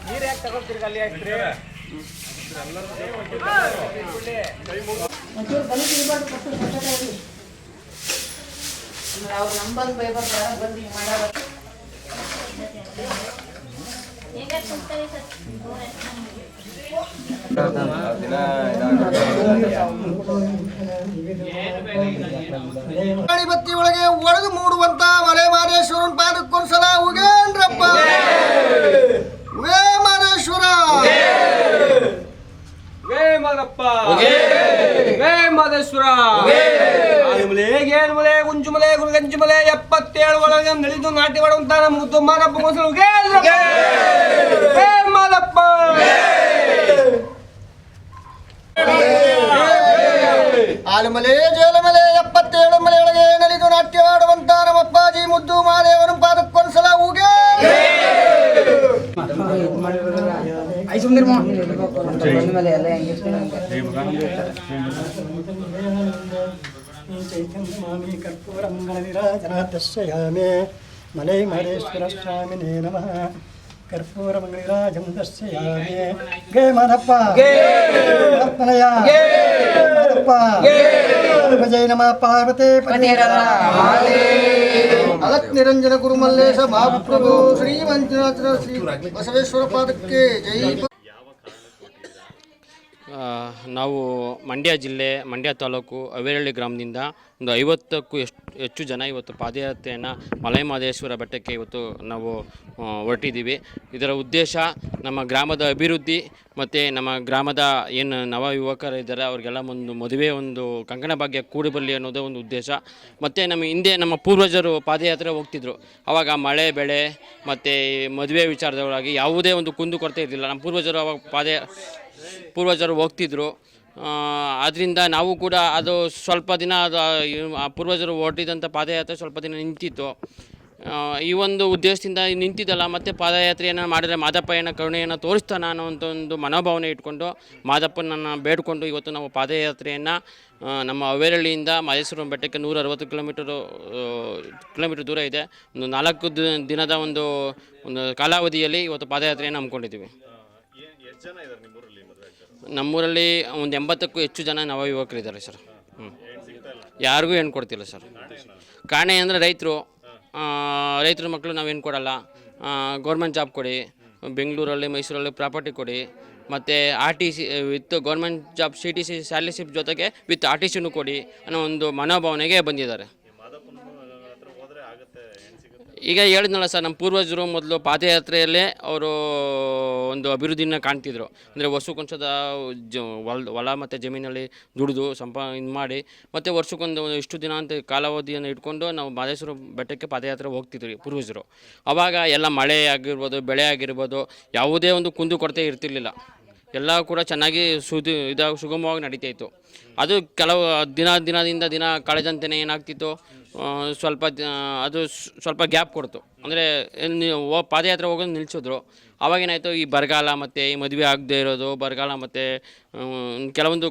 ನೀರು ಯಾಕೆ ತಗೊಳ್ತೀರಿ ಅಲ್ಲಿ ಆಯ್ತು ಅವ್ರು ನಂಬಂದು ಬೈಬಾರ್ದು ಬಂದು ಮಾಡೋದು ಬತ್ತಿ ಒಳಗೆ ಒಳಗೆ ಮೂಡುವಂತ ಮಲೆ ಮಾದೇಶ್ವರನ್ ಪಾದಕ್ಕೊಂದ್ಸಲ ಉಗೇನ್ರಪ್ಪ ವೇ ಮಾದೇಶ್ವರ ವೇ ಮಾದಪ್ಪ ವೇ ಮಾದೇಶ್ವರ ಏನ್ಮಲೆ ಗುಂಜುಮಲೆ ಗುರುಗಂಜುಮಲೆ 77 ಒಳಗೆ ನಳಿದು ನಾಟ್ಯ ಮಾಡುವಂತ ನಮ್ಮ ಮುದ್ದು ಮಾದಪ್ಪ ವೇ ಮಾದಪ್ಪ ಆಲಮಲೆ ಜೇಲಮಲೆ 77 ಮಲೆಯೊಳಗೆ ನಲಿದು ನಾಟ್ಯವಾಡುವಂತ ನಮ್ಮ ಅಪ್ಪಾಜಿ ಮುದ್ದು ಮಾದೇವನ ಪಾದಕ್ಕೊಂದ್ಸಲ ಉಗೇ ಚೈತನ್ಯಮಾಮಿ ಕರ್ಪೂರಮಂಗಳನಿರಾಜನಾದರ್ಶಯಾಮಿ ಮಲೈ ಮಹೇಶ್ವರ ಸ್ವಾಮಿನೇ ನಮಃ ಕರ್ಪೂರಮಂಗಳನಿರಾಜಂ ದರ್ಶಯಾಮಿ ಗೇ ಮಾದಪ್ಪ ಆತ್ಮನಯ ಮಾದಪ್ಪ ಜಯ ನಮಃ ಪಾರ್ವತಿ ಅಲಕ್ ನಿರಂಜನ ಗುರು ಮಲ್ಲೇಶ ಮಹಾಪ್ರಭು ಶ್ರೀ ಮಂಜುನಾಥ ಶ್ರೀ ಬಸವೇಶ್ವರ ಪಾದಕ್ಕೆ ಜೈ. ನಾವು ಮಂಡ್ಯ ಜಿಲ್ಲೆ ಮಂಡ್ಯ ತಾಲೂಕು ಅವೇರಳ್ಳಿ ಗ್ರಾಮದಿಂದ ಒಂದು 50ಕ್ಕೂ ಹೆಚ್ಚು ಜನ ಇವತ್ತು ಪಾದಯಾತ್ರೆಯನ್ನು ಮಲೈ ಮಹದೇಶ್ವರ ಬೆಟ್ಟಕ್ಕೆ ಇವತ್ತು ನಾವು ಹೊರಟಿದ್ದೀವಿ. ಇದರ ಉದ್ದೇಶ ನಮ್ಮ ಗ್ರಾಮದ ಅಭಿವೃದ್ಧಿ ಮತ್ತು ನಮ್ಮ ಗ್ರಾಮದ ಏನು ನವ ಯುವಕರಿದ್ದಾರೆ ಅವ್ರಿಗೆಲ್ಲ ಒಂದು ಮದುವೆ ಒಂದು ಕಂಕಣ ಭಾಗ್ಯ ಕೂಡಿ ಬರಲಿ ಅನ್ನೋದೇ ಒಂದು ಉದ್ದೇಶ. ಮತ್ತು ನಮ್ಮ ಹಿಂದೆ ನಮ್ಮ ಪೂರ್ವಜರು ಪಾದಯಾತ್ರೆ ಹೋಗ್ತಿದ್ರು. ಆವಾಗ ಮಳೆ ಬೆಳೆ ಮತ್ತು ಮದುವೆ ವಿಚಾರದೊಳಗಾಗಿ ಯಾವುದೇ ಒಂದು ಕುಂದು ಕೊರತೆ ಇರಲಿಲ್ಲ. ನಮ್ಮ ಪೂರ್ವಜರು ಅವಾಗ ಪೂರ್ವಜರು ಹೋಗ್ತಿದ್ರು. ಅದರಿಂದ ನಾವು ಕೂಡ ಅದು ಸ್ವಲ್ಪ ದಿನ ಅದು ಆ ಪೂರ್ವಜರು ಹೊರಟಿದ್ದಂಥ ಪಾದಯಾತ್ರೆ ಸ್ವಲ್ಪ ದಿನ ನಿಂತಿತ್ತು. ಈ ಒಂದು ಉದ್ದೇಶದಿಂದ ನಿಂತಿದ್ದಲ್ಲ, ಮತ್ತು ಪಾದಯಾತ್ರೆಯನ್ನು ಮಾಡಿದರೆ ಮಾದಪ್ಪಯ್ಯನ ಕರುಣೆಯನ್ನು ತೋರಿಸ್ತಾನೆ ಅನ್ನೋಂಥ ಒಂದು ಮನೋಭಾವನೆ ಇಟ್ಕೊಂಡು ಮಾದಪ್ಪನನ್ನು ಬೇಡಿಕೊಂಡು ಇವತ್ತು ನಾವು ಪಾದಯಾತ್ರೆಯನ್ನು ನಮ್ಮ ಅವೇರಳ್ಳಿಯಿಂದ ಮಹದೇಶ್ವರ ಬೆಟ್ಟಕ್ಕೆ 160 ಕಿಲೋಮೀಟರ್ ದೂರ ಇದೆ. ಒಂದು 4 ದಿನದ ಒಂದು ಕಾಲಾವಧಿಯಲ್ಲಿ ಇವತ್ತು ಪಾದಯಾತ್ರೆಯನ್ನು ಹಮ್ಮಿಕೊಂಡಿದ್ದೀವಿ. ನಮ್ಮೂರಲ್ಲಿ ಒಂದು 80ಕ್ಕೂ ಹೆಚ್ಚು ಜನ ನವ ಯುವಕರಿದ್ದಾರೆ ಸರ್. ಯಾರಿಗೂ ಹೆಣ್ಣು ಕೊಡ್ತಿಲ್ಲ ಸರ್. ಕಾರಣ ಅಂದರೆ ರೈತರ ಮಕ್ಕಳು ನಾವೇನು ಕೊಡಲ್ಲ. ಗೌರ್ಮೆಂಟ್ ಜಾಬ್ ಕೊಡಿ, ಬೆಂಗಳೂರಲ್ಲಿ ಮೈಸೂರಲ್ಲಿ ಪ್ರಾಪರ್ಟಿ ಕೊಡಿ, ಮತ್ತು RTC with government job CTC salary slip ಜೊತೆಗೆ ವಿತ್ RTCನೂ ಕೊಡಿ ಅನ್ನೋ ಒಂದು ಮನೋಭಾವನೆಗೆ ಬಂದಿದ್ದಾರೆ. ಈಗ ಹೇಳಿದ್ನಲ್ಲ ಸರ್, ನಮ್ಮ ಪೂರ್ವಜರು ಮೊದಲು ಪಾದಯಾತ್ರೆಯಲ್ಲೇ ಅವರು ಒಂದು ಅಭಿವೃದ್ಧಿನ ಕಾಣ್ತಿದ್ರು. ಅಂದರೆ ವರ್ಷಕ್ಕೊಂದ್ಸದ ಹೊಲ ಮತ್ತು ಜಮೀನಲ್ಲಿ ದುಡಿದು ಇದು ಮಾಡಿ ಮತ್ತು ವರ್ಷಕ್ಕೊಂದು ಇಷ್ಟು ದಿನ ಅಂತ ಕಾಲಾವಧಿಯನ್ನು ಇಟ್ಕೊಂಡು ನಾವು ಮಹದೇಶ್ವರ ಬೆಟ್ಟಕ್ಕೆ ಪಾದಯಾತ್ರೆ ಹೋಗ್ತಿದ್ವಿ ಪೂರ್ವಜರು. ಆವಾಗ ಎಲ್ಲ ಮಳೆ ಆಗಿರ್ಬೋದು, ಬೆಳೆ ಆಗಿರ್ಬೋದು, ಯಾವುದೇ ಒಂದು ಕುಂದು ಕೊರತೆ ಇರ್ತಿರ್ಲಿಲ್ಲ. ಎಲ್ಲ ಕೂಡ ಚೆನ್ನಾಗಿ ಸುಗಮವಾಗಿ ನಡೀತಾಯಿತ್ತು. ಅದು ಕೆಲವು ದಿನ ಕಳೆದಂತೆಯೇ ಏನಾಗ್ತಿತ್ತು, ಸ್ವಲ್ಪ ಗ್ಯಾಪ್ ಕೊಡ್ತು. ಅಂದರೆ ಪಾದಯಾತ್ರೆ ಹೋಗೋದು ನಿಲ್ಲಿಸಿದ್ರು. ಆವಾಗೇನಾಯಿತು, ಈ ಬರಗಾಲ ಮತ್ತು ಈ ಮದುವೆ ಆಗದೆ ಇರೋದು, ಬರಗಾಲ ಮತ್ತು ಕೆಲವೊಂದು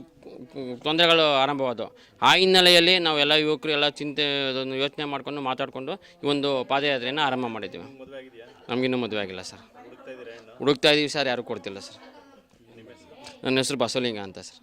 ತೊಂದರೆಗಳು ಆರಂಭವಾದವು. ಆ ಹಿನ್ನೆಲೆಯಲ್ಲಿ ನಾವೆಲ್ಲ ಯುವಕರು ಎಲ್ಲ ಯೋಚನೆ ಮಾಡಿಕೊಂಡು ಮಾತಾಡಿಕೊಂಡು ಈ ಒಂದು ಪಾದಯಾತ್ರೆಯನ್ನು ಆರಂಭ ಮಾಡಿದ್ದೀವಿ. ನಮಗಿನ್ನೂ ಮದುವೆ ಆಗಿಲ್ಲ ಸರ್. ಹುಡುಕ್ತಾ ಇದ್ದೀವಿ ಸರ್, ಯಾರೂ ಕೊಡ್ತಿಲ್ಲ ಸರ್. ನನ್ನ ಹೆಸರು ಬಸವಲಿಂಗ ಅಂತ ಸರ್.